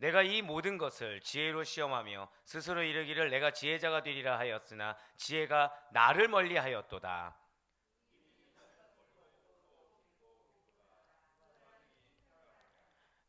내가 이 모든 것을 지혜로 시험하며 스스로 이르기를 내가 지혜자가 되리라 하였으나 지혜가 나를 멀리하였도다.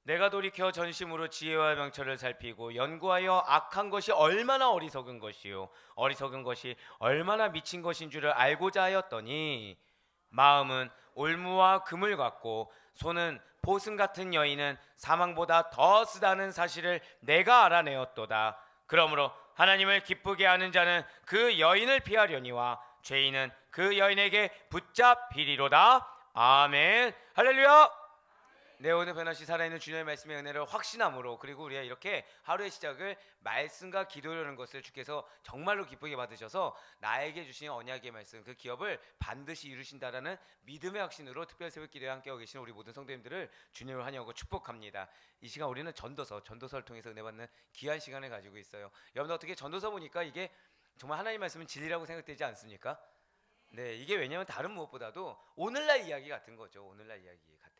내가 돌이켜 전심으로 지혜와 명철을 살피고 연구하여 악한 것이 얼마나 어리석은 것이요 어리석은 것이 얼마나 미친 것인 줄을 알고자 하였더니 마음은 올무와 금을 같고 손은 보승 같은 여인은 사망보다 더 쓰다는 사실을 내가 알아내었도다. 그러므로 하나님을 기쁘게 하는 자는 그 여인을 피하려니와 죄인은 그 여인에게 붙잡히리로다. 아멘. 할렐루야. 네, 오늘 변함없이 살아있는 주님의 말씀의 은혜를 확신함으로, 그리고 우리가 이렇게 하루의 시작을 말씀과 기도라는 것을 주께서 정말로 기쁘게 받으셔서 나에게 주신 언약의 말씀, 그 기업을 반드시 이루신다라는 믿음의 확신으로 특별 새벽 기도에 함께하고 계시는 우리 모든 성도님들을 주님을 환영하고 축복합니다. 이 시간 우리는 전도서를 통해서 은혜 받는 귀한 시간을 가지고 있어요. 여러분, 어떻게 전도서 보니까 이게 정말 하나님 말씀은 진리라고 생각되지 않습니까? 네, 이게 왜냐하면 다른 무엇보다도 오늘날 이야기 같은 거죠. 오늘날 이야기 같아요.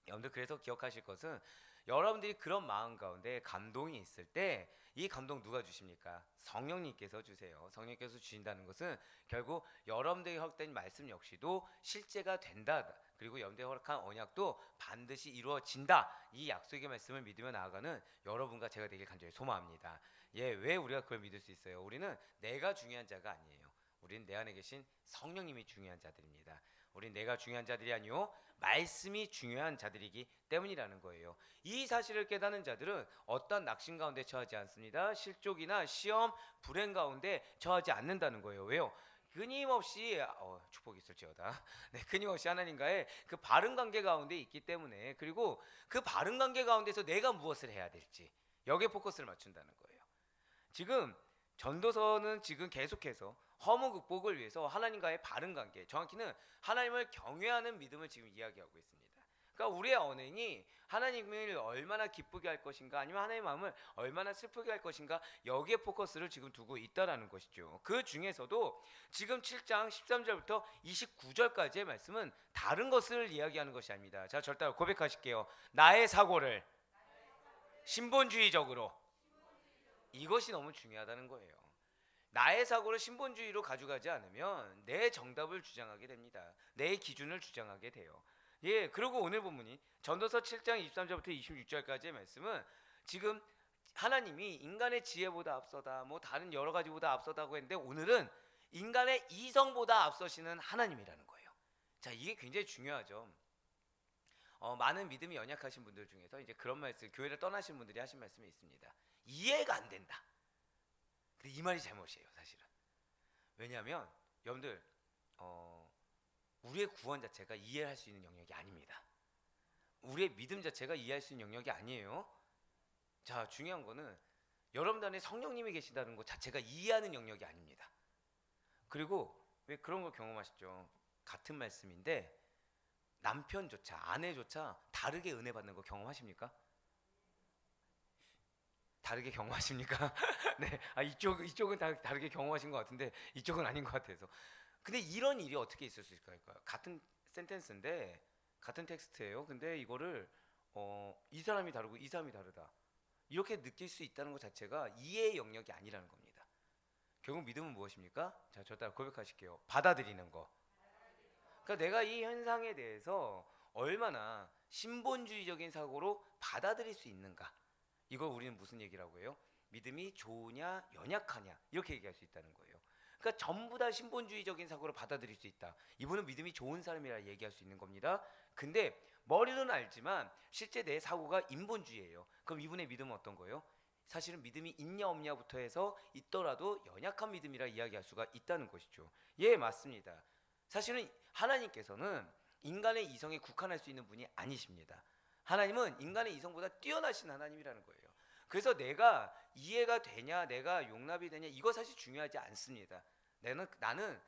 여러분들, 그래서 기억하실 것은 여러분들이 그런 마음 가운데 감동이 있을 때 이 감동 누가 주십니까? 성령님께서 주세요. 성령님께서 주신다는 것은 결국 여러분들이 허락된 말씀 역시도 실제가 된다. 그리고 여러분들이 허락한 언약도 반드시 이루어진다. 이 약속의 말씀을 믿으며 나아가는 여러분과 제가 되길 간절히 소망합니다. 예, 왜 우리가 그걸 믿을 수 있어요? 우리는 내가 중요한 자가 아니에요. 우리는 내 안에 계신 성령님이 중요한 자들입니다. 우린 내가 중요한 자들이 아니요 말씀이 중요한 자들이기 때문이라는 거예요. 이 사실을 깨닫는 자들은 어떤 낙심 가운데 처하지 않습니다. 실족이나 시험, 불행 가운데 처하지 않는다는 거예요. 왜요? 끊임없이 축복이 있을지어다. 네, 끊임없이 하나님과의 그 바른 관계 가운데 있기 때문에, 그리고 그 바른 관계 가운데서 내가 무엇을 해야 될지 여기에 포커스를 맞춘다는 거예요. 지금 전도서는 지금 계속해서 허무 극복을 위해서 하나님과의 바른 관계, 정확히는 하나님을 경외하는 믿음을 지금 이야기하고 있습니다. 그러니까 우리의 언행이 하나님을 얼마나 기쁘게 할 것인가, 아니면 하나님의 마음을 얼마나 슬프게 할 것인가, 여기에 포커스를 지금 두고 있다라는 것이죠. 그 중에서도 지금 7장 13절부터 29절까지의 말씀은 다른 것을 이야기하는 것이 아닙니다. 자, 절대 고백하실게요. 나의 사고를 신본주의적으로, 이것이 너무 중요하다는 거예요. 나의 사고를 신본주의로 가져가지 않으면 내 정답을 주장하게 됩니다. 내 기준을 주장하게 돼요. 예, 그리고 오늘 본문이 전도서 7장 23절부터 26절까지의 말씀은 지금 하나님이 인간의 지혜보다 앞서다, 뭐 다른 여러 가지보다 앞서다고 했는데, 오늘은 인간의 이성보다 앞서시는 하나님이라는 거예요. 자, 이게 굉장히 중요하죠. 많은 믿음이 연약하신 분들 중에서 이제 그런 말씀, 교회를 떠나신 분들이 하신 말씀이 있습니다. 이해가 안 된다. 근데 이 말이 잘못이에요, 사실은. 왜냐하면 여러분들, 우리의 구원 자체가 이해할 수 있는 영역이 아닙니다. 우리의 믿음 자체가 이해할 수 있는 영역이 아니에요. 자, 중요한 거는 여러분들 안에 성령님이 계신다는 것 자체가 이해하는 영역이 아닙니다. 그리고 왜 그런 걸 경험하시죠? 같은 말씀인데 남편조차, 아내조차 다르게 은혜 받는 거 경험하십니까? 다르게 경험하십니까? 네, 이쪽은 다르게 경험하신 것 같은데 이쪽은 아닌 것 같아서. 근데 이런 일이 어떻게 있을 수 있을까요? 같은 센텐스인데, 같은 텍스트예요. 근데 이거를 이 사람이 다르고 이 사람이 다르다, 이렇게 느낄 수 있다는 것 자체가 이해의 영역이 아니라는 겁니다. 결국 믿음은 무엇입니까? 자, 저 따라 고백하실게요. 받아들이는 거. 그러니까 내가 이 현상에 대해서 얼마나 신본주의적인 사고로 받아들일 수 있는가, 이걸 우리는 무슨 얘기라고 해요? 믿음이 좋으냐 연약하냐, 이렇게 얘기할 수 있다는 거예요. 그러니까 전부 다 신본주의적인 사고로 받아들일 수 있다, 이분은 믿음이 좋은 사람이라 얘기할 수 있는 겁니다. 근데 머리로는 알지만 실제 내 사고가 인본주의예요. 그럼 이분의 믿음은 어떤 거예요? 사실은 믿음이 있냐 없냐부터 해서 있더라도 연약한 믿음이라 이야기할 수가 있다는 것이죠. 예, 맞습니다. 사실은 하나님께서는 인간의 이성에 국한할 수 있는 분이 아니십니다. 하나님은 인간의 이성보다 뛰어나신 하나님이라는 거예요. 그래서 내가 이해가 되냐, 내가 용납이 되냐, 이거 사실 중요하지 않습니다. 나는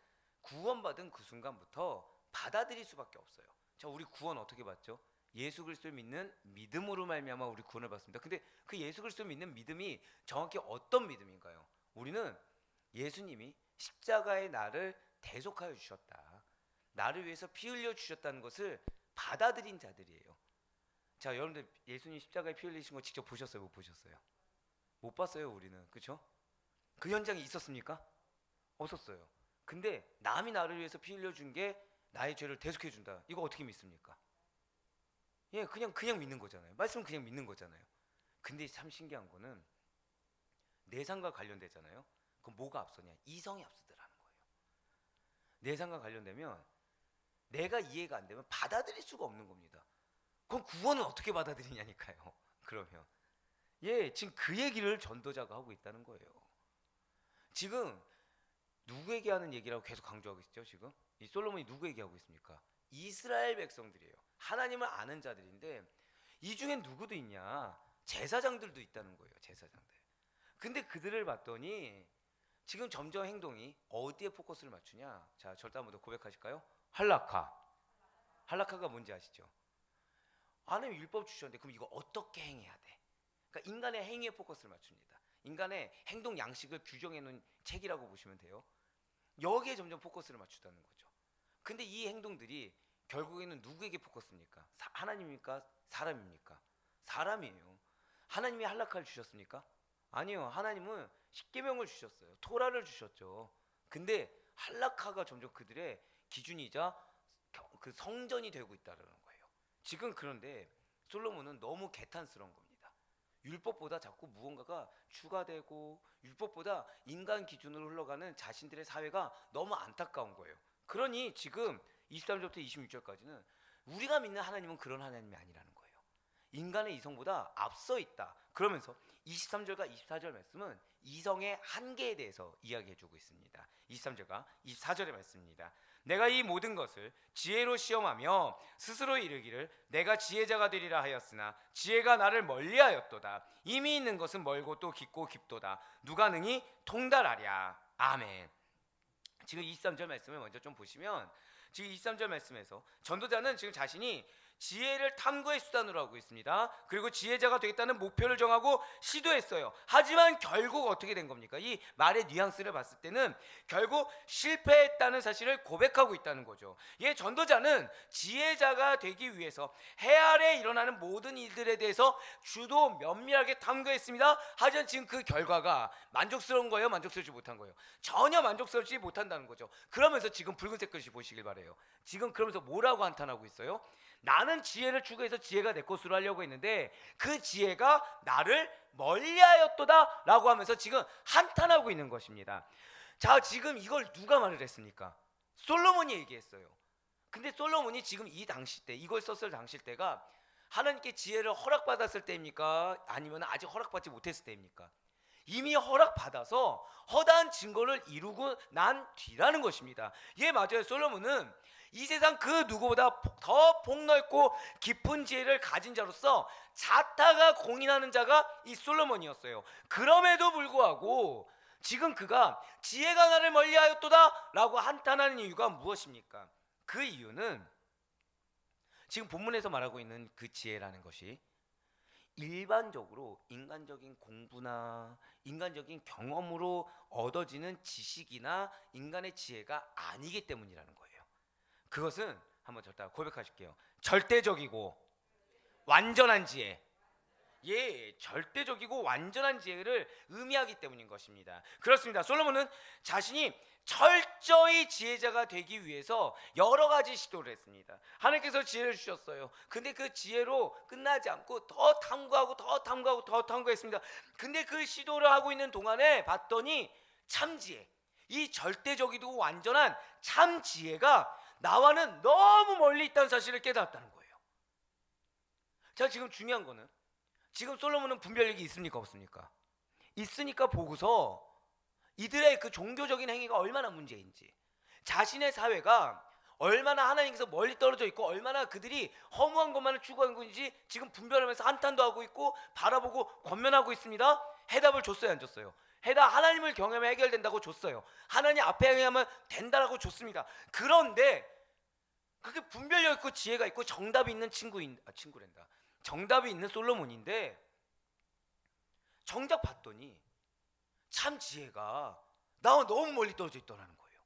구원받은 그 순간부터 받아들일 수밖에 없어요. 자, 우리 구원 어떻게 받죠? 예수 그리스도를 믿는 믿음으로 말미암아 우리 구원을 받습니다. 근데 그 예수 그리스도를 믿는 믿음이 정확히 어떤 믿음인가요? 우리는 예수님이 십자가에 나를 대속하여 주셨다, 나를 위해서 피 흘려 주셨다는 것을 받아들인 자들이에요. 자, 여러분들 예수님 십자가에 피 흘리신 거 직접 보셨어요? 못 보셨어요? 못 봤어요, 우리는. 그렇죠? 그 현장이 있었습니까? 없었어요. 근데 남이 나를 위해서 피 흘려준 게 나의 죄를 대속해 준다. 이거 어떻게 믿습니까? 예, 그냥 믿는 거잖아요. 말씀은 그냥 믿는 거잖아요. 근데 참 신기한 거는 내상과 관련되잖아요. 그럼 뭐가 앞서냐? 이성이 앞서더라는 거예요. 내상과 관련되면 내가 이해가 안 되면 받아들일 수가 없는 겁니다. 그럼 구원은 어떻게 받아들이냐니까요. 그러면 예, 지금 그 얘기를 전도자가 하고 있다는 거예요. 지금 누구에게 하는 얘기라고 계속 강조하고 있죠. 지금 이 솔로몬이 누구에게 하고 있습니까? 이스라엘 백성들이에요. 하나님을 아는 자들인데 이 중엔 누구도 있냐? 제사장들도 있다는 거예요. 제사장들. 근데 그들을 봤더니 지금 점점 행동이 어디에 포커스를 맞추냐? 자, 절대 한번 더 고백하실까요? 할라카. 할라카가 뭔지 아시죠? 하나님 율법 주셨는데 그럼 이거 어떻게 행해야 돼? 그러니까 인간의 행위에 포커스를 맞춥니다. 인간의 행동 양식을 규정해 놓은 책이라고 보시면 돼요. 여기에 점점 포커스를 맞추다는 거죠. 근데 이 행동들이 결국에는 누구에게 포커스입니까? 하나님입니까? 사람입니까? 사람이에요. 하나님이 할라카를 주셨습니까? 아니요. 하나님은 십계명을 주셨어요. 토라를 주셨죠. 근데 할라카가 점점 그들의 기준이자 그 성전이 되고 있다는 거예요. 지금 그런데 솔로몬은 너무 개탄스러운 겁니다. 율법보다 자꾸 무언가가 추가되고 율법보다 인간 기준으로 흘러가는 자신들의 사회가 너무 안타까운 거예요. 그러니 지금 23절부터 26절까지는 우리가 믿는 하나님은 그런 하나님이 아니라는 거예요. 인간의 이성보다 앞서 있다. 그러면서 23절과 24절 말씀은 이성의 한계에 대해서 이야기해주고 있습니다. 23절과 24절의 말씀입니다. 내가 이 모든 것을 지혜로 시험하며 스스로 이르기를 내가 지혜자가 되리라 하였으나 지혜가 나를 멀리하였도다. 이미 있는 것은 멀고 또 깊고 깊도다. 누가 능히 통달하랴. 아멘. 지금 23절 말씀을 먼저 좀 보시면 지금 23절 말씀에서 전도자는 지금 자신이 지혜를 탐구의 수단으로 하고 있습니다. 그리고 지혜자가 되겠다는 목표를 정하고 시도했어요. 하지만 결국 어떻게 된 겁니까? 이 말의 뉘앙스를 봤을 때는 결국 실패했다는 사실을 고백하고 있다는 거죠. 이 전도자는 지혜자가 되기 위해서 해 아래 일어나는 모든 일들에 대해서 주도 면밀하게 탐구했습니다. 하지만 지금 그 결과가 만족스러운 거예요? 만족스럽지 못한 거예요? 전혀 만족스럽지 못한다는 거죠. 그러면서 지금 붉은색 글씨 보시길 바래요. 지금 그러면서 뭐라고 한탄하고 있어요? 나는 지혜를 추구해서 지혜가 내 것으로 하려고 했는데 그 지혜가 나를 멀리하였도다 라고 하면서 지금 한탄하고 있는 것입니다. 자, 지금 이걸 누가 말을 했습니까? 솔로몬이 얘기했어요. 근데 솔로몬이 지금 이 당시 때, 이걸 썼을 당시 때가 하나님께 지혜를 허락받았을 때입니까? 아니면 아직 허락받지 못했을 때입니까? 이미 허락받아서 허다한 증거를 이루고 난 뒤라는 것입니다. 예, 맞아요. 솔로몬은 이 세상 그 누구보다 더 폭넓고 깊은 지혜를 가진 자로서 자타가 공인하는 자가 이 솔로몬이었어요. 그럼에도 불구하고 지금 그가 지혜가 나를 멀리하였도다 라고 한탄하는 이유가 무엇입니까? 그 이유는 지금 본문에서 말하고 있는 그 지혜라는 것이 일반적으로 인간적인 공부나 인간적인 경험으로 얻어지는 지식이나 인간의 지혜가 아니기 때문이라는 거예요. 그것은 한번 절대 고백하실게요. 절대적이고 완전한 지혜. 예, 절대적이고 완전한 지혜를 의미하기 때문인 것입니다. 그렇습니다. 솔로몬은 자신이 철저히 지혜자가 되기 위해서 여러 가지 시도를 했습니다. 하나님께서 지혜를 주셨어요. 근데 그 지혜로 끝나지 않고 더 탐구하고 더 탐구하고 더 탐구했습니다. 근데 그 시도를 하고 있는 동안에 봤더니 참 지혜, 이 절대적이고 완전한 참 지혜가 나와는 너무 멀리 있다는 사실을 깨달았다는 거예요. 자, 지금 중요한 거는 지금 솔로몬은 분별력이 있습니까 없습니까? 있으니까 보고서 이들의 그 종교적인 행위가 얼마나 문제인지, 자신의 사회가 얼마나 하나님께서 멀리 떨어져 있고 얼마나 그들이 허무한 것만을 추구하는 건지 지금 분별하면서 한탄도 하고 있고 바라보고 권면하고 있습니다. 해답을 줬어요, 안 줬어요? 해답, 하나님을 경험해 해결된다고 줬어요. 하나님 앞에 행하면 된다라고 줬습니다. 그런데 그게 분별력 있고 지혜가 있고 정답이 있는 친구란다. 정답이 있는 솔로몬인데 정작 봤더니 참 지혜가 나와 너무 멀리 떨어져 있더라는 거예요.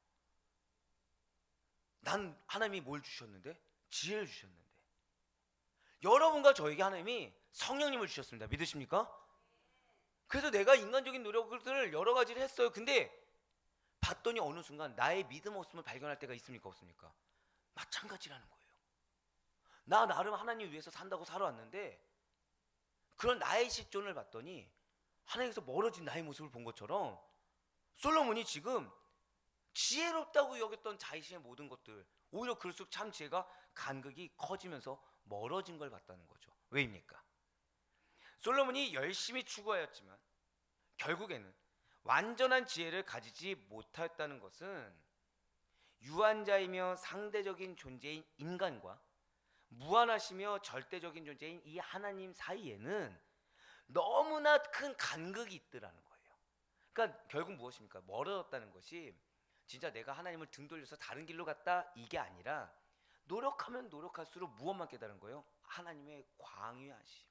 난 하나님이 뭘 주셨는데? 지혜를 주셨는데 여러분과 저에게 하나님이 성령님을 주셨습니다. 믿으십니까? 그래서 내가 인간적인 노력을 여러 가지를 했어요. 근데 봤더니 어느 순간 나의 믿음 없음을 발견할 때가 있습니까? 없습니까? 마찬가지라는 거예요. 나 나름 하나님 위해서 산다고 살아왔는데 그런 나의 실존을 봤더니 하나님께서 멀어진 나의 모습을 본 것처럼 솔로몬이 지금 지혜롭다고 여겼던 자신의 모든 것들, 오히려 그럴수록 참 지혜가 간극이 커지면서 멀어진 걸 봤다는 거죠. 왜입니까? 솔로몬이 열심히 추구하였지만 결국에는 완전한 지혜를 가지지 못하였다는 것은 유한자이며 상대적인 존재인 인간과 무한하시며 절대적인 존재인 이 하나님 사이에는 너무나 큰 간극이 있더라는 거예요. 그러니까 결국 무엇입니까? 멀어졌다는 것이 진짜 내가 하나님을 등 돌려서 다른 길로 갔다 이게 아니라 노력하면 노력할수록 무엇만 깨달은 거예요? 하나님의 광유하심,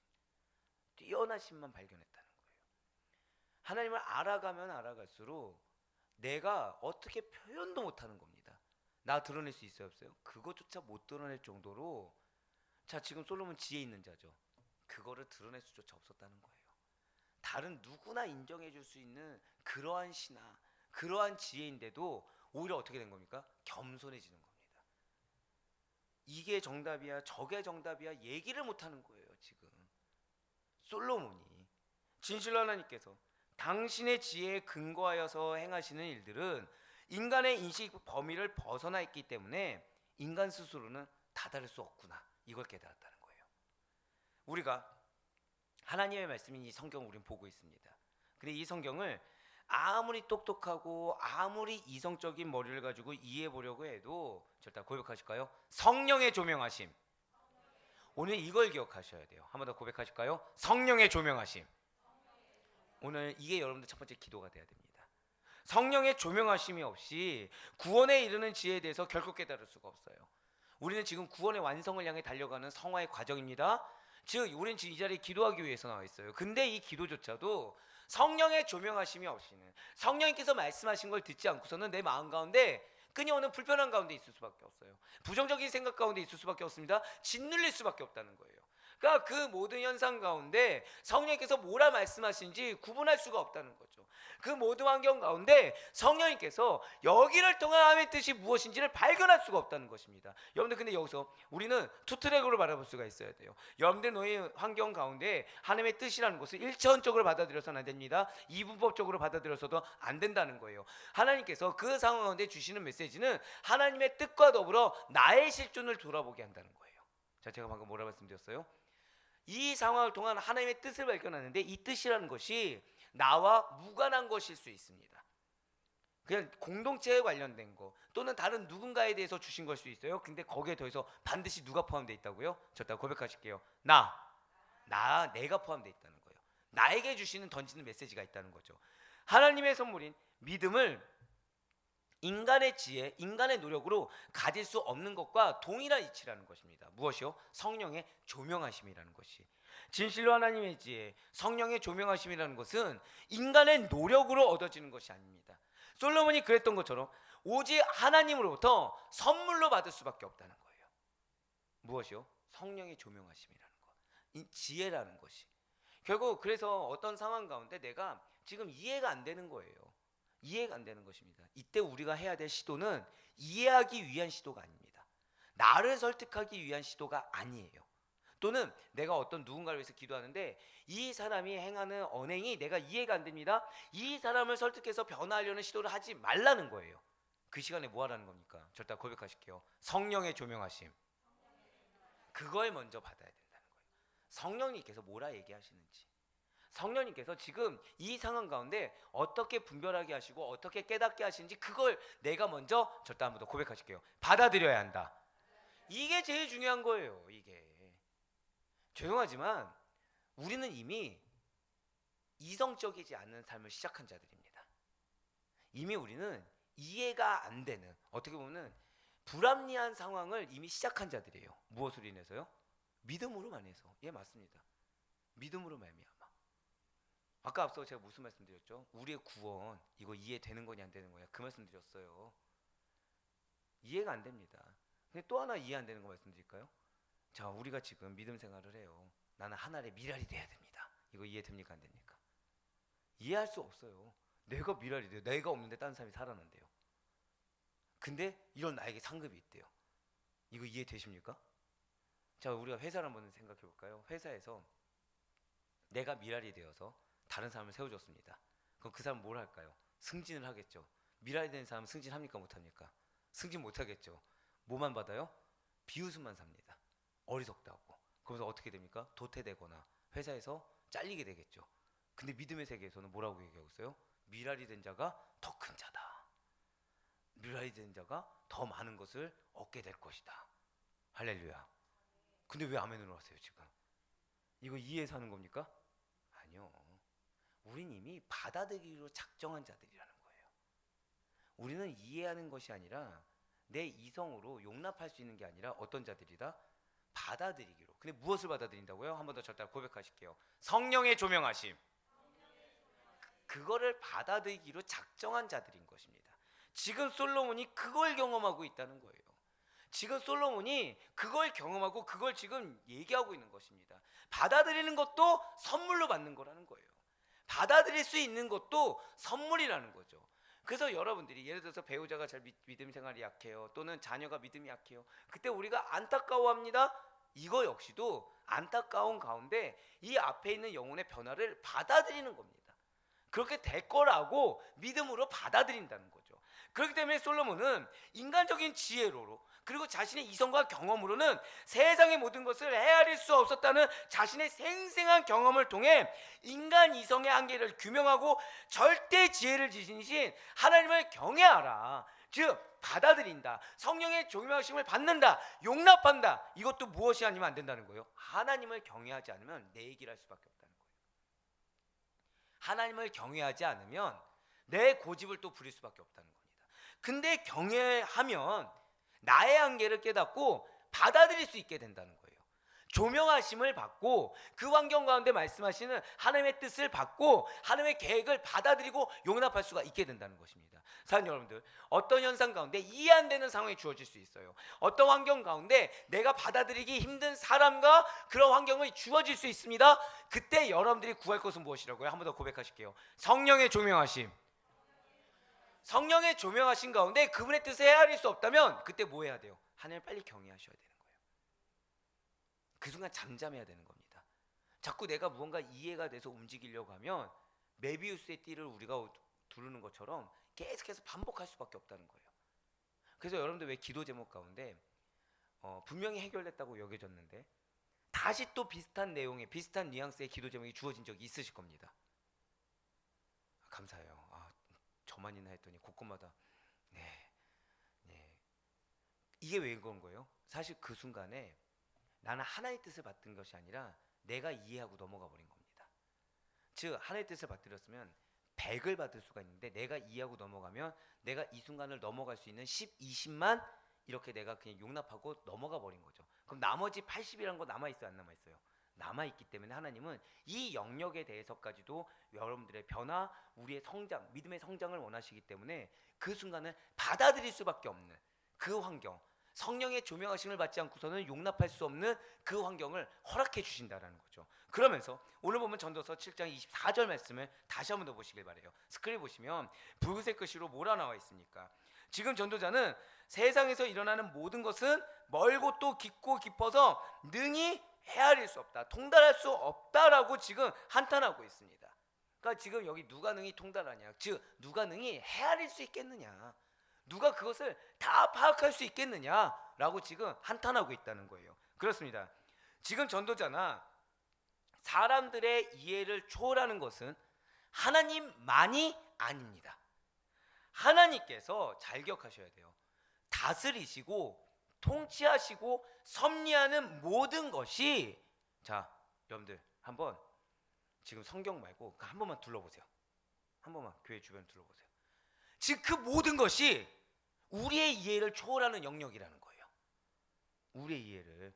뛰어나심만 발견했다는 거예요. 하나님을 알아가면 알아갈수록 내가 어떻게 표현도 못하는 겁니다. 나 드러낼 수 있어요 없어요? 그것조차 못 드러낼 정도로 자 지금 솔로몬 지혜 있는 자죠. 그거를 드러낼 수조차 없었다는 거예요. 다른 누구나 인정해 줄 수 있는 그러한 신화, 그러한 지혜인데도 오히려 어떻게 된 겁니까? 겸손해지는 겁니다. 이게 정답이야 저게 정답이야 얘기를 못하는 거예요. 지금 솔로몬이 진실로 하나님께서 당신의 지혜에 근거하여서 행하시는 일들은 인간의 인식 범위를 벗어나 있기 때문에 인간 스스로는 다다를 수 없구나, 이걸 깨달았다는 거예요. 우리가 하나님의 말씀인 이 성경을 우리는 보고 있습니다. 근데 이 성경을 아무리 똑똑하고 아무리 이성적인 머리를 가지고 이해해 보려고 해도 절대 고백하실까요? 성령의 조명하심. 오늘 이걸 기억하셔야 돼요. 한 번 더 고백하실까요? 성령의 조명하심. 오늘 이게 여러분들 첫 번째 기도가 돼야 됩니다. 성령의 조명하심이 없이 구원에 이르는 지혜에 대해서 결코 깨달을 수가 없어요. 우리는 지금 구원의 완성을 향해 달려가는 성화의 과정입니다. 즉 우리는 지금 이 자리에 기도하기 위해서 나와 있어요. 근데 이 기도조차도 성령의 조명하심이 없이는, 성령님께서 말씀하신 걸 듣지 않고서는 내 마음 가운데 끊임없는 불편한 가운데 있을 수밖에 없어요. 부정적인 생각 가운데 있을 수밖에 없습니다. 짓눌릴 수밖에 없다는 거예요. 그러니까 그 모든 현상 가운데 성령님께서 뭐라 말씀하시는지 구분할 수가 없다는 거죠. 그 모든 환경 가운데 성령님께서 여기를 통한 하나님의 뜻이 무엇인지를 발견할 수가 없다는 것입니다. 여러분들 근데 여기서 우리는 투트랙으로 바라볼 수가 있어야 돼요. 여러분들 너의 환경 가운데 하나님의 뜻이라는 것을 일차원적으로 받아들여서는 안 됩니다. 이분법적으로 받아들여서도 안 된다는 거예요. 하나님께서 그 상황 가운데 주시는 메시지는 하나님의 뜻과 더불어 나의 실존을 돌아보게 한다는 거예요. 자, 제가 방금 뭐라 말씀드렸어요? 이 상황을 통한 하나님의 뜻을 발견하는데 이 뜻이라는 것이 나와 무관한 것일 수 있습니다. 그냥 공동체에 관련된 거 또는 다른 누군가에 대해서 주신 걸 수 있어요. 근데 거기에 더해서 반드시 누가 포함되어 있다고요? 저 딱 고백하실게요. 내가 포함되어 있다는 거예요. 나에게 주시는 던지는 메시지가 있다는 거죠. 하나님의 선물인 믿음을 인간의 지혜, 인간의 노력으로 가질 수 없는 것과 동일한 이치라는 것입니다. 무엇이요? 성령의 조명하심이라는 것이. 진실로 하나님의 지혜, 성령의 조명하심이라는 것은 인간의 노력으로 얻어지는 것이 아닙니다. 솔로몬이 그랬던 것처럼 오직 하나님으로부터 선물로 받을 수밖에 없다는 거예요. 무엇이요? 성령의 조명하심이라는 것, 이 지혜라는 것이. 결국 그래서 어떤 상황 가운데 내가 지금 이해가 안 되는 거예요. 이해가 안 되는 것입니다. 이때 우리가 해야 될 시도는 이해하기 위한 시도가 아닙니다. 나를 설득하기 위한 시도가 아니에요. 또는 내가 어떤 누군가를 위해서 기도하는데 이 사람이 행하는 언행이 내가 이해가 안 됩니다. 이 사람을 설득해서 변화하려는 시도를 하지 말라는 거예요. 그 시간에 뭐 하라는 겁니까? 절대 고백하실게요. 성령의 조명하심. 그걸 먼저 받아야 된다는 거예요. 성령님께서 뭐라 얘기하시는지, 성령님께서 지금 이 상황 가운데 어떻게 분별하게 하시고 어떻게 깨닫게 하시는지 그걸 내가 먼저 절대 한번 더 고백하실게요. 받아들여야 한다. 이게 제일 중요한 거예요. 이게 죄송하지만 우리는 이미 이성적이지 않은 삶을 시작한 자들입니다. 이미 우리는 이해가 안 되는, 어떻게 보면 불합리한 상황을 이미 시작한 자들이에요. 무엇으로 인해서요? 믿음으로만 해서. 예, 맞습니다. 믿음으로 말미암아. 아까 앞서 제가 무슨 말씀드렸죠? 우리의 구원 이거 이해되는 거냐 안 되는 거냐 그 말씀드렸어요. 이해가 안 됩니다. 근데 또 하나 이해 안 되는 거 말씀드릴까요? 자, 우리가 지금 믿음 생활을 해요. 나는 하나님의 미랄이 돼야 됩니다. 이거 이해됩니까? 안 됩니까? 이해할 수 없어요. 내가 미랄이 돼요. 내가 없는데 다른 사람이 살아난대요. 근데 이런 나에게 상급이 있대요. 이거 이해되십니까? 자, 우리가 회사를 한번 생각해 볼까요? 회사에서 내가 미랄이 되어서 다른 사람을 세워줬습니다. 그럼 그 사람은 뭘 할까요? 승진을 하겠죠. 미랄이 된 사람은 승진합니까? 못합니까? 승진 못하겠죠. 뭐만 받아요? 비웃음만 삽니다. 어리석다고. 그래서 어떻게 됩니까? 도태되거나 회사에서 잘리게 되겠죠. 근데 믿음의 세계에서는 뭐라고 얘기하고 있어요? 미랄이 된 자가 더 큰 자다. 미랄이 된 자가 더 많은 것을 얻게 될 것이다. 할렐루야. 근데 왜 아멘으로 하세요 지금? 이거 이해해서 하는 겁니까? 아니요. 우린 이미 받아들이기로 작정한 자들이라는 거예요. 우리는 이해하는 것이 아니라 내 이성으로 용납할 수 있는 게 아니라 어떤 자들이다? 받아들이기로. 근데 무엇을 받아들인다고요? 한 번 더 절대 고백하실게요. 성령의 조명하심. 그거를 받아들이기로 작정한 자들인 것입니다. 지금 솔로몬이 그걸 경험하고 있다는 거예요. 지금 솔로몬이 그걸 경험하고 그걸 지금 얘기하고 있는 것입니다. 받아들이는 것도 선물로 받는 거라는 거예요. 받아들일 수 있는 것도 선물이라는 거죠. 그래서 여러분들이 예를 들어서 배우자가 잘 믿음 생활이 약해요. 또는 자녀가 믿음이 약해요. 그때 우리가 안타까워합니다. 이거 역시도 안타까운 가운데 이 앞에 있는 영혼의 변화를 받아들이는 겁니다. 그렇게 될 거라고 믿음으로 받아들인다는 거죠. 그렇기 때문에 솔로몬은 인간적인 지혜로로 그리고 자신의 이성과 경험으로는 세상의 모든 것을 헤아릴 수 없었다는 자신의 생생한 경험을 통해 인간 이성의 한계를 규명하고 절대 지혜를 지니신 하나님을 경외하라. 즉 받아들인다. 성령의 조명하심을 받는다. 용납한다. 이것도 무엇이 아니면 안 된다는 거예요. 하나님을 경외하지 않으면 내 얘기를 할 수밖에 없다는 거예요. 하나님을 경외하지 않으면 내 고집을 또 부릴 수밖에 없다는 겁니다. 근데 경외하면 나의 한계를 깨닫고 받아들일 수 있게 된다는 거예요. 조명하심을 받고 그 환경 가운데 말씀하시는 하나님의 뜻을 받고 하나님의 계획을 받아들이고 용납할 수가 있게 된다는 것입니다. 사랑하는 여러분들, 어떤 현상 가운데 이해 안 되는 상황이 주어질 수 있어요. 어떤 환경 가운데 내가 받아들이기 힘든 사람과 그런 환경이 주어질 수 있습니다. 그때 여러분들이 구할 것은 무엇이라고요? 한 번 더 고백하실게요. 성령의 조명하심. 성령의 조명하신 가운데 그분의 뜻을 헤아릴 수 없다면 그때 뭐 해야 돼요? 하나님을 빨리 경외하셔야 되는 거예요. 그 순간 잠잠해야 되는 겁니다. 자꾸 내가 무언가 이해가 돼서 움직이려고 하면 메비우스의 띠를 우리가 두르는 것처럼 계속해서 반복할 수밖에 없다는 거예요. 그래서 여러분들 왜 기도 제목 가운데 분명히 해결됐다고 여겨졌는데 다시 또 비슷한 내용의 비슷한 뉘앙스의 기도 제목이 주어진 적이 있으실 겁니다. 감사해요. 저만 있나 했더니 곳곳마다 네. 이게 왜 그런 거예요? 사실 그 순간에 나는 하나의 뜻을 받은 것이 아니라 내가 이해하고 넘어가 버린 겁니다. 즉 하나의 뜻을 받들었으면 100을 받을 수가 있는데 내가 이해하고 넘어가면 내가 이 순간을 넘어갈 수 있는 10, 20만 이렇게 내가 그냥 용납하고 넘어가 버린 거죠. 그럼 나머지 80이라는 거 남아있어요? 안 남아있어요? 남아있기 때문에 하나님은 이 영역에 대해서까지도 여러분들의 변화, 우리의 성장, 믿음의 성장을 원하시기 때문에 그 순간을 받아들일 수밖에 없는 그 환경, 성령의 조명하심을 받지 않고서는 용납할 수 없는 그 환경을 허락해 주신다라는 거죠. 그러면서 오늘 보면 전도서 7장 24절 말씀을 다시 한번 더 보시길 바래요. 스크린 보시면 붉은색 글씨로 뭐라 나와 있습니까? 지금 전도자는 세상에서 일어나는 모든 것은 멀고 또 깊고 깊어서 능히 헤아릴 수 없다, 통달할 수 없다라고 지금 한탄하고 있습니다. 그러니까 지금 여기 누가 능히 통달하냐, 즉 누가 능히 헤아릴 수 있겠느냐, 누가 그것을 다 파악할 수 있겠느냐라고 지금 한탄하고 있다는 거예요. 그렇습니다. 지금 전도자나 사람들의 이해를 초월하는 것은 하나님만이 아닙니다. 하나님께서 잘 기억하셔야 돼요. 다스리시고 통치하시고 섭리하는 모든 것이, 자 여러분들 한번 지금 성경 말고 한 번만 둘러보세요. 한 번만 교회 주변 둘러보세요. 지금 그 모든 것이 우리의 이해를 초월하는 영역이라는 거예요. 우리의 이해를.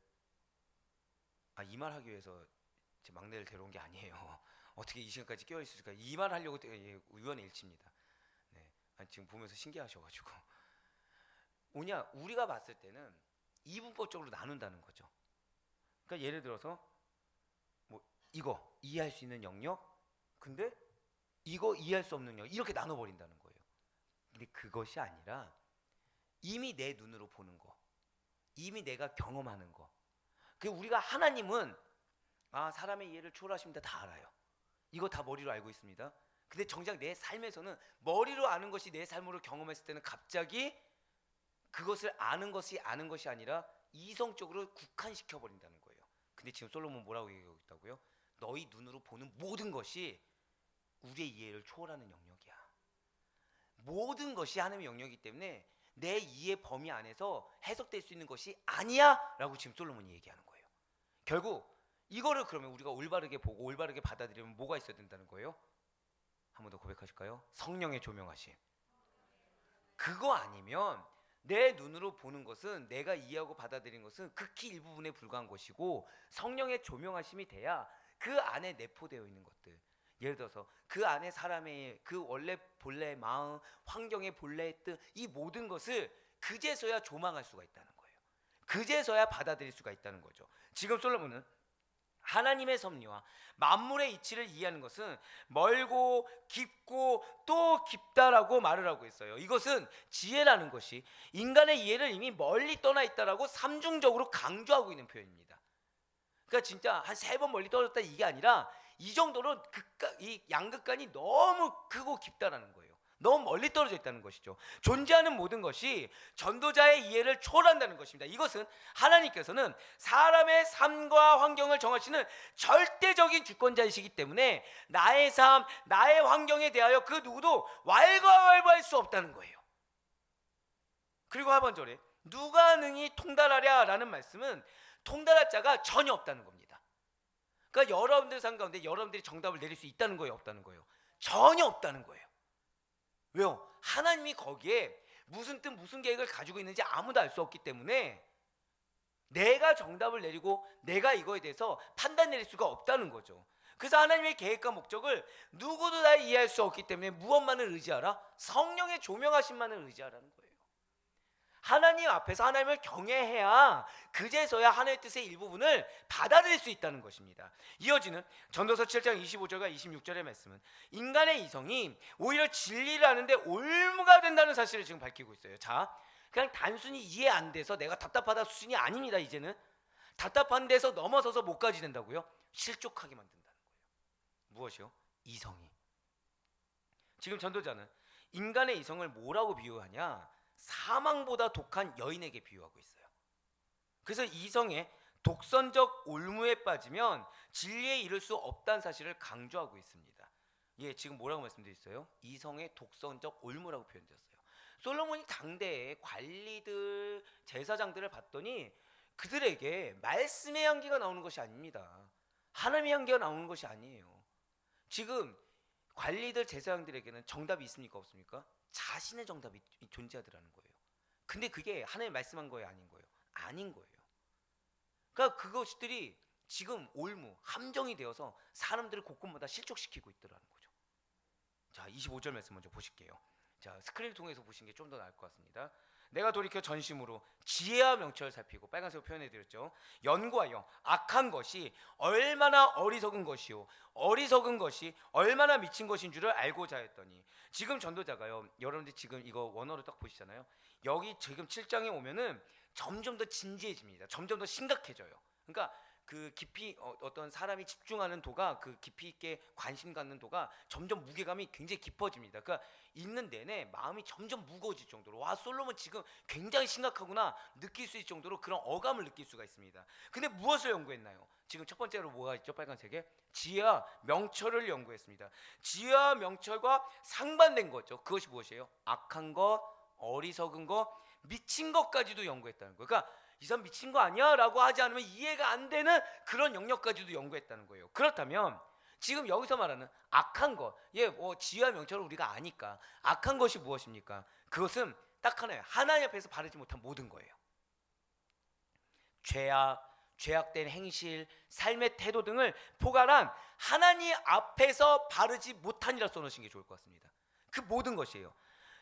이 말 하기 위해서 제 막내를 데려온 게 아니에요. 어떻게 이 시간까지 깨어 있을까? 이 말 하려고 우연의 일치입니다. 네. 지금 보면서 신기하셔가지고 우리가 봤을 때는 이분법적으로 나눈다는 거죠. 그러니까 예를 들어서 뭐 이거 이해할 수 있는 영역, 근데 이거 이해할 수 없는 영역, 이렇게 나눠버린다는 거예요. 근데 그것이 아니라 이미 내 눈으로 보는 거, 이미 내가 경험하는 거. 그 우리가 하나님은 사람의 이해를 초월하십니다. 다 알아요. 이거 다 머리로 알고 있습니다. 근데 정작 내 삶에서는 머리로 아는 것이 내 삶으로 경험했을 때는 갑자기 그것을 아는 것이 아니라 이성적으로 국한시켜 버린다는 거예요. 근데 지금 솔로몬 뭐라고 얘기하고 있다고요? 너희 눈으로 보는 모든 것이 우리의 이해를 초월하는 영역이야. 모든 것이 하나님의 영역이기 때문에 내 이해 범위 안에서 해석될 수 있는 것이 아니야 라고 지금 솔로몬이 얘기하는 거예요. 결국 이거를 그러면 우리가 올바르게 보고 올바르게 받아들이면 뭐가 있어야 된다는 거예요? 한 번 더 고백하실까요? 성령의 조명하심. 그거 아니면 내 눈으로 보는 것은, 내가 이해하고 받아들이는 것은 극히 일부분에 불과한 것이고, 성령의 조명하심이 돼야 그 안에 내포되어 있는 것들, 예를 들어서 그 안에 사람의 그 원래 본래의 마음, 환경의 본래의 뜻, 이 모든 것을 그제서야 조망할 수가 있다는 거예요. 그제서야 받아들일 수가 있다는 거죠. 지금 솔로몬은 하나님의 섭리와 만물의 이치를 이해하는 것은 멀고 깊고 또 깊다라고 말을 하고 있어요. 이것은 지혜라는 것이 인간의 이해를 이미 멀리 떠나 있다라고 삼중적으로 강조하고 있는 표현입니다. 그러니까 진짜 한 3번 멀리 떨어졌다 이게 아니라 이 정도로 이 양극간이 너무 크고 깊다라는 거예요. 너무 멀리 떨어져 있다는 것이죠. 존재하는 모든 것이 전도자의 이해를 초월한다는 것입니다. 이것은 하나님께서는 사람의 삶과 환경을 정하시는 절대적인 주권자이시기 때문에 나의 삶, 나의 환경에 대하여 그 누구도 왈가왈부할 수 없다는 거예요. 그리고 하반절에 누가 능히 통달하랴 라는 말씀은 통달할 자가 전혀 없다는 겁니다. 그러니까 여러분들 삶 가운데 여러분들이 정답을 내릴 수 있다는 거예요, 없다는 거예요? 전혀 없다는 거예요. 왜요? 하나님이 거기에 무슨 뜻, 무슨 계획을 가지고 있는지 아무도 알 수 없기 때문에 내가 정답을 내리고 내가 이거에 대해서 판단 내릴 수가 없다는 거죠. 그래서 하나님의 계획과 목적을 누구도 다 이해할 수 없기 때문에 무엇만을 의지하라? 성령의 조명하심만을 의지하라는 거예요. 하나님 앞에서 하나님을 경외해야 그제서야 하나님의 뜻의 일부분을 받아들일 수 있다는 것입니다. 이어지는 전도서 7장 25절과 26절의 말씀은 인간의 이성이 오히려 진리를 아는데 올무가 된다는 사실을 지금 밝히고 있어요. 자, 그냥 단순히 이해 안 돼서 내가 답답하다 수준이 아닙니다. 이제는 답답한 데서 넘어서서 뭐까지 된다고요? 실족하게 만든다는 거예요. 무엇이요? 이성이. 지금 전도자는 인간의 이성을 뭐라고 비유하냐? 사망보다 독한 여인에게 비유하고 있어요. 그래서 이성의 독선적 올무에 빠지면 진리에 이를 수 없다는 사실을 강조하고 있습니다. 예, 지금 뭐라고 말씀드렸어요? 이성의 독선적 올무라고 표현되었어요. 솔로몬이 당대의 관리들, 제사장들을 봤더니 그들에게 말씀의 향기가 나오는 것이 아닙니다. 하나님의 향기가 나오는 것이 아니에요. 지금 관리들, 제사장들에게는 정답이 있습니까, 없습니까? 자신의 정답이 존재하더라는 거예요. 근데 그게 하나님 말씀한 거예요, 아닌 거예요? 아닌 거예요. 그러니까 그것들이 지금 올무, 함정이 되어서 사람들을 곳곳마다 실족시키고 있더라는 거죠. 자, 25절 말씀 먼저 보실게요. 자, 스크린을 통해서 보시는 게 좀 더 나을 것 같습니다. 내가 돌이켜 전심으로 지혜와 명철을 살피고, 빨간색으로 표현해 드렸죠. 연구하여 악한 것이 얼마나 어리석은 것이요 어리석은 것이 얼마나 미친 것인 줄을 알고자 했더니. 지금 전도자가요, 여러분들 지금 이거 원어로 딱 보시잖아요. 여기 지금 7장에 오면은 점점 더 진지해집니다. 점점 더 심각해져요. 그러니까 그 깊이 어떤 사람이 집중하는 도가, 그 깊이 있게 관심 갖는 도가 점점 무게감이 굉장히 깊어집니다. 그러니까 읽는 내내 마음이 점점 무거워질 정도로, 와, 솔로몬 지금 굉장히 심각하구나 느낄 수 있을 정도로 그런 어감을 느낄 수가 있습니다. 근데 무엇을 연구했나요? 지금 첫 번째로 뭐가 있죠? 빨간색에 지혜와 명철을 연구했습니다. 지혜와 명철과 상반된 거죠. 그것이 무엇이에요? 악한 것, 어리석은 것, 미친 것까지도 연구했다는 거예요. 그러니까 이 사람 미친 거 아니야? 라고 하지 않으면 이해가 안 되는 그런 영역까지도 연구했다는 거예요. 그렇다면 지금 여기서 말하는 악한 것, 지혜와 명철을 우리가 아니까 악한 것이 무엇입니까? 그것은 딱 하나예요. 하나님 앞에서 바르지 못한 모든 거예요. 죄악된 행실, 삶의 태도 등을 포괄한 하나님 앞에서 바르지 못한이라 써놓으시는 게 좋을 것 같습니다. 그 모든 것이에요.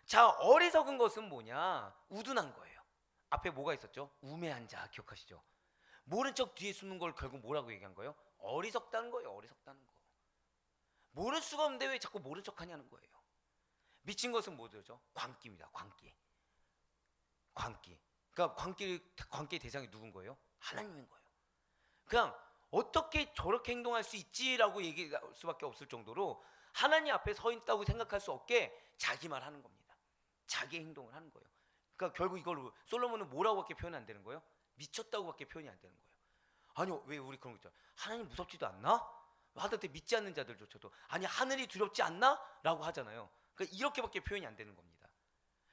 자, 어리석은 것은 뭐냐? 우둔한 거예요. 앞에 뭐가 있었죠? 우매한 자, 기억하시죠? 모른 척 뒤에 숨는 걸 결국 뭐라고 얘기한 거예요? 어리석다는 거예요. 어리석다는 거. 모를 수가 없는데 왜 자꾸 모른 척 하냐는 거예요. 미친 것은 뭐죠? 광기입니다. 광기. 광기. 그러니까 광기의 대상이 누군 거예요? 하나님인 거예요. 그냥 어떻게 저렇게 행동할 수 있지라고 얘기할 수밖에 없을 정도로 하나님 앞에 서 있다고 생각할 수 없게 자기 말 하는 겁니다. 자기 행동을 하는 거예요. 그러니까 결국 이걸 솔로몬은 뭐라고밖에 표현 안 되는 거예요? 미쳤다고밖에 표현이 안 되는 거예요. 아니 왜 우리 그런 거 있잖아요. 하나님 무섭지도 않나? 하다못해 믿지 않는 자들조차도 아니 하늘이 두렵지 않나? 라고 하잖아요. 그러니까 이렇게밖에 표현이 안 되는 겁니다.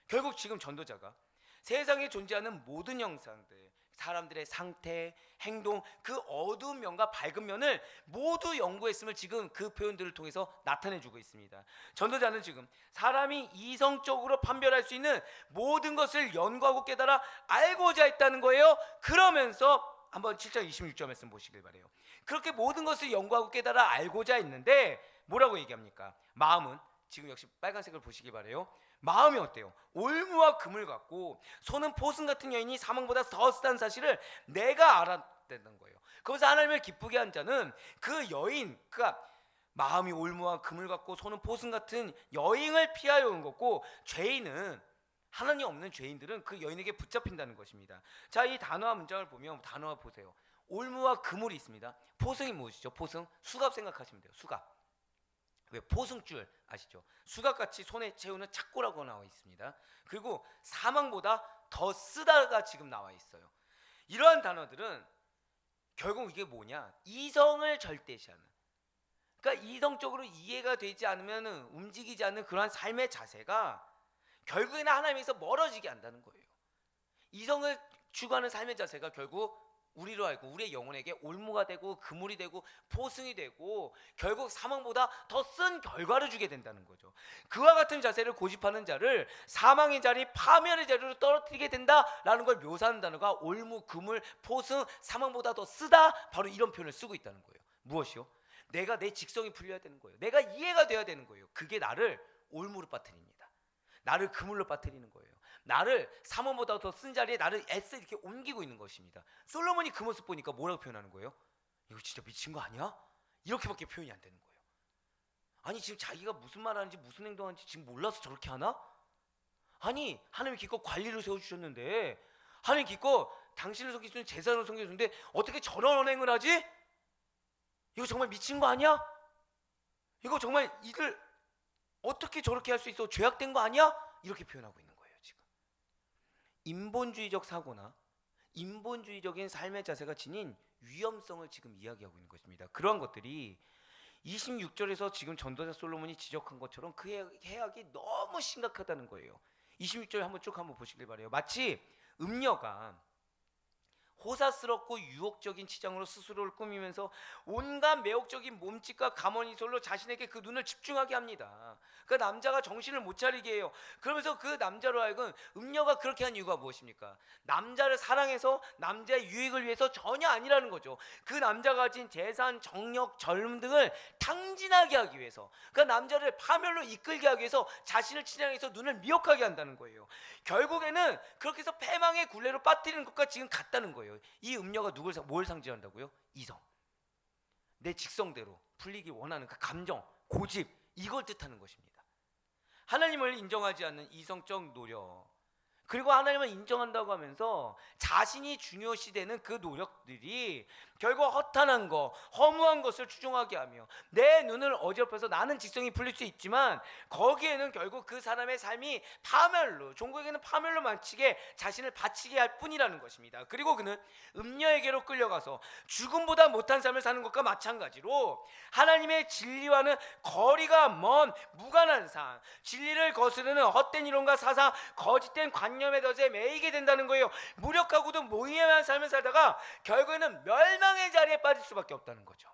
결국 지금 전도자가 세상에 존재하는 모든 형상들, 사람들의 상태, 행동, 그 어두운 면과 밝은 면을 모두 연구했음을 지금 그 표현들을 통해서 나타내주고 있습니다. 전도자는 지금 사람이 이성적으로 판별할 수 있는 모든 것을 연구하고 깨달아 알고자 했다는 거예요. 그러면서 한번 7장 26절 말씀 보시길 바래요. 그렇게 모든 것을 연구하고 깨달아 알고자 했는데 뭐라고 얘기합니까? 마음은 지금 역시 빨간색을 보시기 바래요. 마음이 어때요? 올무와 금을 갖고 손은 포승 같은 여인이 사망보다 더 쓰다는 사실을 내가 알았다는 거예요. 거기서 하나님을 기쁘게 한 자는 그 여인, 그러니까 마음이 올무와 금을 갖고 손은 포승 같은 여인을 피하여 온 거고, 죄인은 하나님 없는 죄인들은 그 여인에게 붙잡힌다는 것입니다. 자, 이 단어와 문장을 보면 단어와 보세요. 올무와 그물이 있습니다. 포승이 무엇이죠? 포승, 수갑 생각하시면 돼요. 수갑. 왜 포승줄 아시죠? 수갑같이 손에 채우는 착고라고 나와 있습니다. 그리고 사망보다 더 쓰다가 지금 나와 있어요. 이러한 단어들은 결국 이게 뭐냐? 이성을 절대시하는, 그러니까 이성적으로 이해가 되지 않으면 움직이지 않는 그러한 삶의 자세가 결국에는 하나님에서 멀어지게 한다는 거예요. 이성을 추구하는 삶의 자세가 결국 우리로 알고 우리의 영혼에게 올무가 되고 그물이 되고 포승이 되고 결국 사망보다 더 쓴 결과를 주게 된다는 거죠. 그와 같은 자세를 고집하는 자를 사망의 자리, 파멸의 자리로 떨어뜨리게 된다라는 걸 묘사하는 단어가 올무, 그물, 포승, 사망보다 더 쓰다, 바로 이런 표현을 쓰고 있다는 거예요. 무엇이요? 내가 내 직성이 풀려야 되는 거예요. 내가 이해가 돼야 되는 거예요. 그게 나를 올무로 빠뜨립니다. 나를 그물로 빠뜨리는 거예요. 나를 사망보다 더 쓴 자리에 나를 애써 이렇게 옮기고 있는 것입니다. 솔로몬이 그 모습 보니까 뭐라고 표현하는 거예요? 이거 진짜 미친 거 아니야? 이렇게밖에 표현이 안 되는 거예요. 아니 지금 자기가 무슨 말 하는지 무슨 행동하는지 지금 몰라서 저렇게 하나? 아니 하나님이 기껏 관리를 세워주셨는데, 하나님 기껏 당신을 섬길 수 있는 제사를 섬겨주는데 어떻게 저런 언행을 하지? 이거 정말 미친 거 아니야? 이거 정말 이들 어떻게 저렇게 할 수 있어? 죄악된 거 아니야? 이렇게 표현하고 있는 거예요. 지금 인본주의적 사고나 인본주의적인 삶의 자세가 지닌 위험성을 지금 이야기하고 있는 것입니다. 그러한 것들이 26절에서 지금 전도자 솔로몬이 지적한 것처럼 그 해악이 너무 심각하다는 거예요. 26절 한번 쭉 한번 보시길 바래요. 마치 음녀가 호사스럽고 유혹적인 치장으로 스스로를 꾸미면서 온갖 매혹적인 몸짓과 가머니솔로 자신에게 그 눈을 집중하게 합니다. 그 남자가 정신을 못 차리게 해요. 그러면서 그 남자로 하여금 음녀가 그렇게 한 이유가 무엇입니까? 남자를 사랑해서 남자의 유익을 위해서 전혀 아니라는 거죠. 그 남자가 가진 재산, 정력, 젊음 등을 탕진하게 하기 위해서, 그 남자를 파멸로 이끌게 하기 위해서 자신을 치장해서 눈을 미혹하게 한다는 거예요. 결국에는 그렇게 해서 패망의 굴레로 빠뜨리는 것과 지금 같다는 거예요. 이 음녀가 뭘 상징한다고요? 이성, 내 직성대로 풀리기 원하는 그 감정, 고집, 이걸 뜻하는 것입니다. 하나님을 인정하지 않는 이성적 노력, 그리고 하나님을 인정한다고 하면서 자신이 중요시되는 그 노력들이 결국 허탄한 거, 허무한 것을 추종하게 하며 내 눈을 어지럽혀서 나는 직성이 풀릴 수 있지만 거기에는 결국 그 사람의 삶이 파멸로, 종국에게는 파멸로 마치게 자신을 바치게 할 뿐이라는 것입니다. 그리고 그는 음녀에게로 끌려가서 죽음보다 못한 삶을 사는 것과 마찬가지로 하나님의 진리와는 거리가 먼 무관한 삶, 진리를 거스르는 헛된 이론과 사상, 거짓된 관념의 덫에 매이게 된다는 거예요. 무력하고도 무의미한 삶을 살다가 결국에는 멸망의 자리에 빠질 수밖에 없다는 거죠.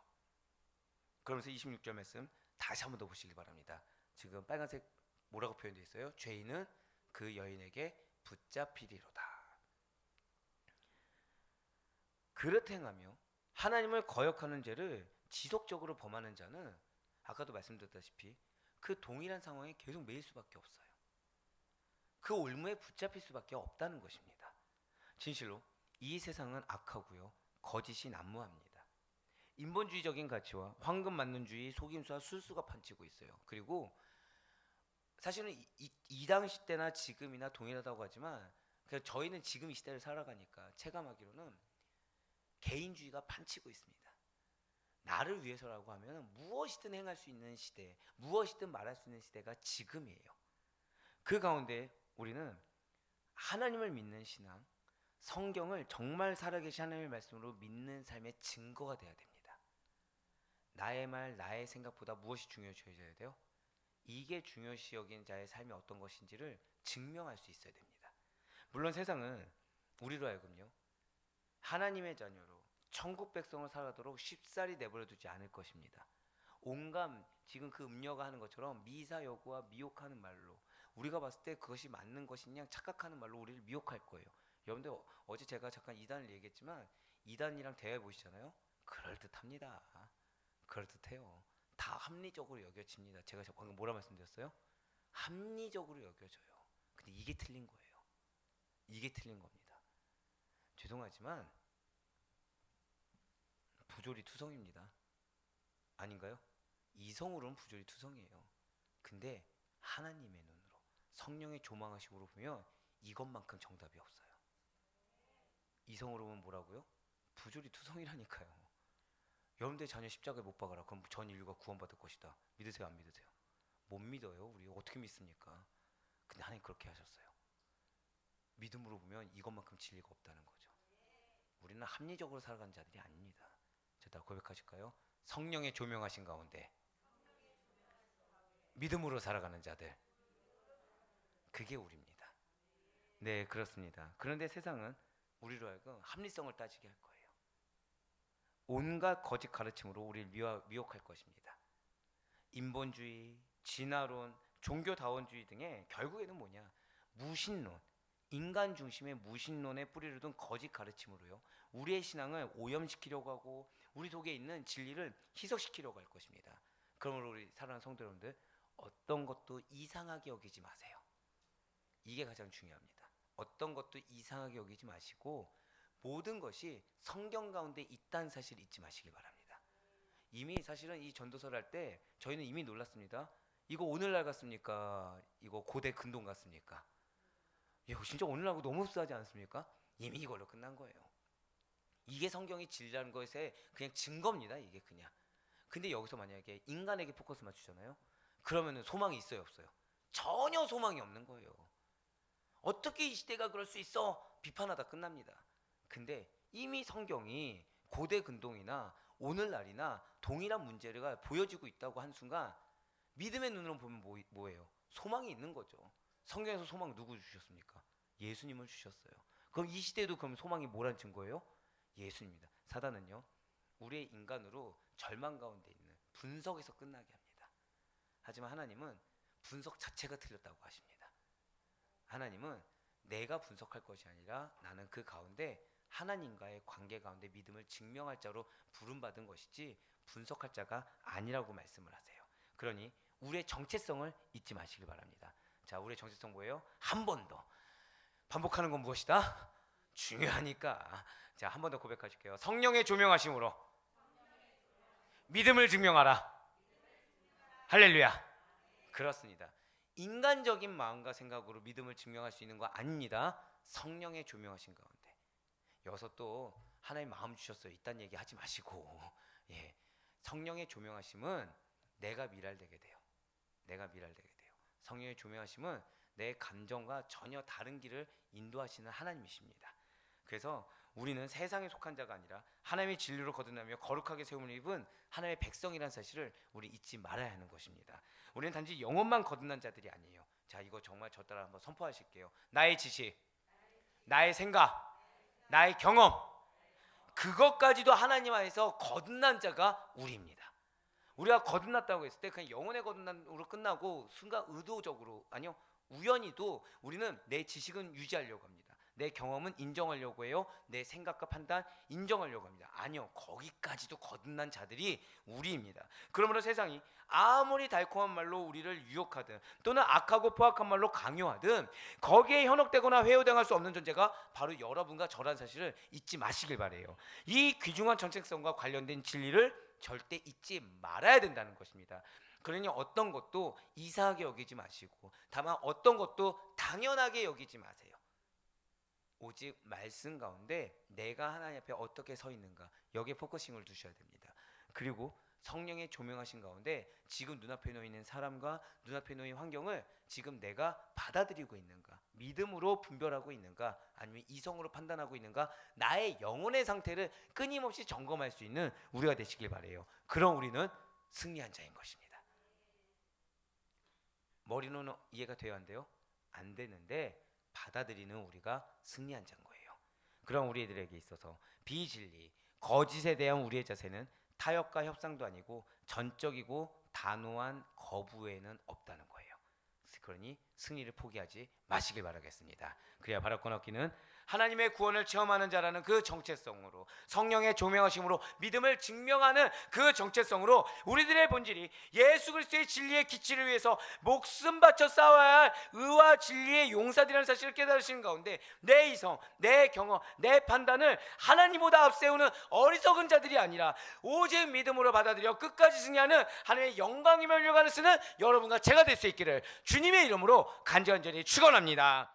그러면서 26절 말씀 다시 한번 더 보시기 바랍니다. 지금 빨간색 뭐라고 표현되어 있어요? 죄인은 그 여인에게 붙잡히리로다. 그렇게 행하며 하나님을 거역하는 죄를 지속적으로 범하는 자는 아까도 말씀드렸다시피 그 동일한 상황에 계속 매일 수밖에 없어요. 그 올무에 붙잡힐 수밖에 없다는 것입니다. 진실로 이 세상은 악하고요, 거짓이 난무합니다. 인본주의적인 가치와 황금만능주의, 속임수와 술수가 판치고 있어요. 그리고 사실은 이 당시 때나 지금이나 동일하다고 하지만 그냥 저희는 지금 이 시대를 살아가니까 체감하기로는 개인주의가 판치고 있습니다. 나를 위해서라고 하면 무엇이든 행할 수 있는 시대, 무엇이든 말할 수 있는 시대가 지금이에요. 그 가운데 우리는 하나님을 믿는 신앙, 성경을 정말 살아계신 하나님의 말씀으로 믿는 삶의 증거가 되어야 됩니다. 나의 말, 나의 생각보다 무엇이 중요해져야 돼요? 이게 중요시 여긴 자의 삶이 어떤 것인지를 증명할 수 있어야 됩니다. 물론 세상은 우리로 하여금요, 하나님의 자녀로 천국 백성을 살아도록 쉽사리 내버려 두지 않을 것입니다. 온갖 지금 그 음녀가 하는 것처럼 미사여구와 미혹하는 말로 우리가 봤을 때 그것이 맞는 것이냐 착각하는 말로 우리를 미혹할 거예요. 여러분들 어제 제가 잠깐 이단을 얘기했지만 이단이랑 대화해 보시잖아요. 그럴듯합니다. 그럴듯해요. 다 합리적으로 여겨집니다. 제가 방금 뭐라 말씀드렸어요? 합리적으로 여겨져요. 근데 이게 틀린 거예요. 이게 틀린 겁니다. 죄송하지만 부조리 투성입니다. 아닌가요? 이성으로는 부조리 투성이에요. 근데 하나님의 눈으로 성령의 조망하심으로 보면 이것만큼 정답이 없어요. 이성으로 보면 뭐라고요? 부조리 투성이라니까요. 여러분들 자녀 십자가에 못 박아라. 그럼 전 인류가 구원받을 것이다. 믿으세요? 안 믿으세요? 못 믿어요. 우리 어떻게 믿습니까? 근데 하나님 그렇게 하셨어요. 믿음으로 보면 이것만큼 진리가 없다는 거죠. 우리는 합리적으로 살아가는 자들이 아닙니다. 자, 고백하실까요? 성령의 조명하신 가운데 믿음으로 살아가는 자들, 그게 우리입니다. 네, 그렇습니다. 그런데 세상은 우리로 하여금 합리성을 따지게 할 거예요. 온갖 거짓 가르침으로 우리를 미혹할 것입니다. 인본주의, 진화론, 종교다원주의 등의 결국에는 뭐냐? 무신론, 인간 중심의 무신론의 뿌리를 둔 거짓 가르침으로요, 우리의 신앙을 오염시키려고 하고 우리 속에 있는 진리를 희석시키려고 할 것입니다. 그러므로 우리 사랑하는 성도 여러분들, 어떤 것도 이상하게 여기지 마세요. 이게 가장 중요합니다. 어떤 것도 이상하게 여기지 마시고 모든 것이 성경 가운데 있다는 사실을 잊지 마시길 바랍니다. 이미 사실은 이 전도서를 할 때 저희는 이미 놀랐습니다. 이거 오늘날 같습니까? 이거 고대 근동 같습니까? 이거 진짜 오늘날하고 너무 흡사하지 않습니까? 이미 이걸로 끝난 거예요. 이게 성경이 진리라는 것에 그냥 증거입니다. 이게 그냥. 근데 여기서 만약에 인간에게 포커스 맞추잖아요. 그러면은 소망이 있어요, 없어요? 전혀 소망이 없는 거예요. 어떻게 이 시대가 그럴 수 있어? 비판하다 끝납니다. 근데 이미 성경이 고대 근동이나 오늘날이나 동일한 문제가 보여지고 있다고 한 순간 믿음의 눈으로 보면 뭐예요? 소망이 있는 거죠. 성경에서 소망 누구 주셨습니까? 예수님을 주셨어요. 그럼 이 시대도 그럼 소망이 뭐란 증거예요? 예수입니다. 사단은요, 우리의 인간으로 절망 가운데 있는 분석에서 끝나게 합니다. 하지만 하나님은 분석 자체가 틀렸다고 하십니다. 하나님은 내가 분석할 것이 아니라 나는 그 가운데 하나님과의 관계 가운데 믿음을 증명할 자로 부름받은 것이지 분석할 자가 아니라고 말씀을 하세요. 그러니 우리의 정체성을 잊지 마시길 바랍니다. 자, 우리의 정체성 뭐예요? 한 번 더 반복하는 건 무엇이다? 중요하니까. 자, 한 번 더 고백하실게요. 성령의 조명하심으로 믿음을 증명하라. 할렐루야. 그렇습니다. 인간적인 마음과 생각으로 믿음을 증명할 수 있는 거 아닙니다. 성령의 조명하신 가운데. 여기서 또 하나님 마음 주셨어요. 이딴 얘기 하지 마시고, 예, 성령의 조명하심은 내가 미랄되게 돼요. 내가 미랄되게 돼요. 성령의 조명하심은 내 감정과 전혀 다른 길을 인도하시는 하나님이십니다. 그래서 우리는 세상에 속한 자가 아니라 하나님의 진리로 거듭나며 거룩하게 세움을 입은 하나님의 백성이라는 사실을 우리 잊지 말아야 하는 것입니다. 우리는 단지 영혼만 거듭난 자들이 아니에요. 자, 이거 정말 저 따라 한번 선포하실게요. 나의 지식, 나의 생각, 나의 경험, 그것까지도 하나님 안에서 거듭난 자가 우리입니다. 우리가 거듭났다고 했을 때 그냥 영혼의 거듭남으로 끝나고 순간 의도적으로, 아니요, 우연히도 우리는 내 지식은 유지하려고 합니다. 내 경험은 인정하려고 해요. 내 생각과 판단 인정하려고 합니다. 아니요, 거기까지도 거듭난 자들이 우리입니다. 그러므로 세상이 아무리 달콤한 말로 우리를 유혹하든 또는 악하고 포악한 말로 강요하든 거기에 현혹되거나 회유당할 수 없는 존재가 바로 여러분과 저란 사실을 잊지 마시길 바래요. 이 귀중한 정체성과 관련된 진리를 절대 잊지 말아야 된다는 것입니다. 그러니 어떤 것도 이상하게 여기지 마시고 다만 어떤 것도 당연하게 여기지 마세요. 오직 말씀 가운데 내가 하나님 앞에 어떻게 서 있는가, 여기에 포커싱을 두셔야 됩니다. 그리고 성령의 조명하신 가운데 지금 눈앞에 놓이는 사람과 눈앞에 놓인 환경을 지금 내가 받아들이고 있는가, 믿음으로 분별하고 있는가, 아니면 이성으로 판단하고 있는가, 나의 영혼의 상태를 끊임없이 점검할 수 있는 우리가 되시길 바래요. 그럼 우리는 승리한 자인 것입니다. 머리로는 이해가 돼야 한대요? 안 되는데 받아들이는 우리가 승리한 자인 거예요. 그럼 우리들에게 있어서 비진리, 거짓에 대한 우리의 자세는 타협과 협상도 아니고 전적이고 단호한 거부에는 없다는 거예요. 그러니 승리를 포기하지 마시길 바라겠습니다. 그래야 바랄 건 없기는 하나님의 구원을 체험하는 자라는 그 정체성으로, 성령의 조명하심으로 믿음을 증명하는 그 정체성으로 우리들의 본질이 예수 그리스도의 진리의 기치를 위해서 목숨 바쳐 싸워야 할 의와 진리의 용사들이라는 사실을 깨달으시는 가운데 내 이성, 내 경험, 내 판단을 하나님보다 앞세우는 어리석은 자들이 아니라 오직 믿음으로 받아들여 끝까지 승리하는 하나님의 영광의 면류관을 쓰는 여러분과 제가 될 수 있기를 주님의 이름으로 간절히 축원합니다.